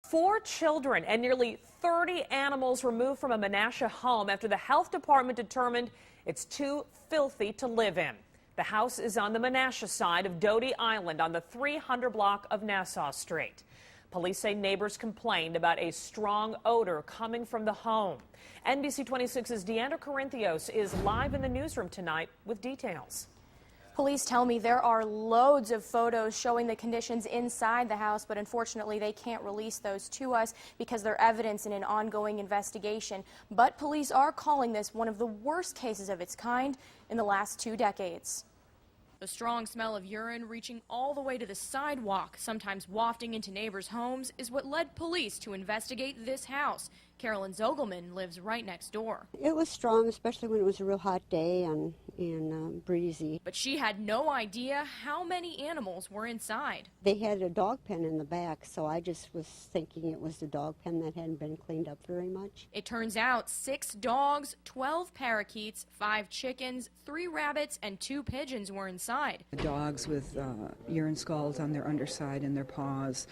4 children and nearly 30 animals removed from a Menasha home after the health department determined it's too filthy to live in. The house is on the Menasha side of Doty Island on the 300 block of Nassau Street. Police say neighbors complained about a strong odor coming from the home. NBC 26's Deandra Corinthios is live in the newsroom tonight with details. Police tell me there are loads of photos showing the conditions inside the house, but unfortunately they can't release those to us because they're evidence in an ongoing investigation. But police are calling this one of the worst cases of its kind in the last 2 decades. The strong smell of urine reaching all the way to the sidewalk, sometimes wafting into neighbors' homes, is what led police to investigate this house. CAROLYN ZOGLMAN lives right next door. It was strong, especially when it was a real hot day and breezy. But she had no idea how many animals were inside. They had a dog pen in the back, so I just was thinking it was the dog pen that hadn't been cleaned up very much. It turns out 6 dogs, 12 parakeets, 5 chickens, 3 rabbits, and 2 pigeons were inside. The dogs with urine skulls on their underside and their paws.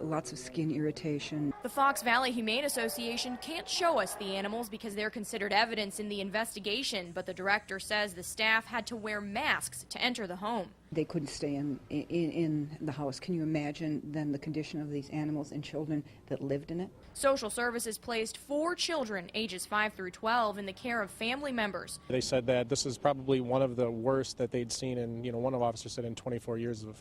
Lots of skin irritation. The Fox Valley Humane Association can't show us the animals because they're considered evidence in the investigation, but the director says the staff had to wear masks to enter the home. They couldn't stay in the house. Can you imagine then the condition of these animals and children that lived in it? Social Services placed 4 children, ages 5 through 12, in the care of family members. They said that this is probably one of the worst that they'd seen in, one of the officers said in 24 years of,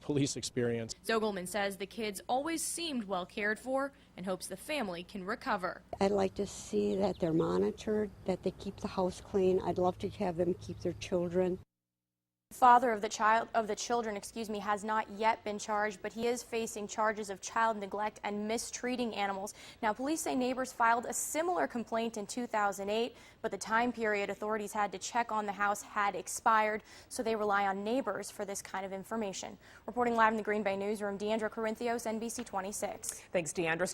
police experience. ZOGLMAN says the kids always seemed well cared for and hopes the family can recover. I'd like to see that they're monitored, that they keep the house clean. I'd love to have them keep their children. Father of the children, has not yet been charged, but he is facing charges of child neglect and mistreating animals. Now, police say neighbors filed a similar complaint in 2008, but the time period authorities had to check on the house had expired, so they rely on neighbors for this kind of information. Reporting live in the Green Bay newsroom, Deandra Corinthios, NBC 26. Thanks, Deandra.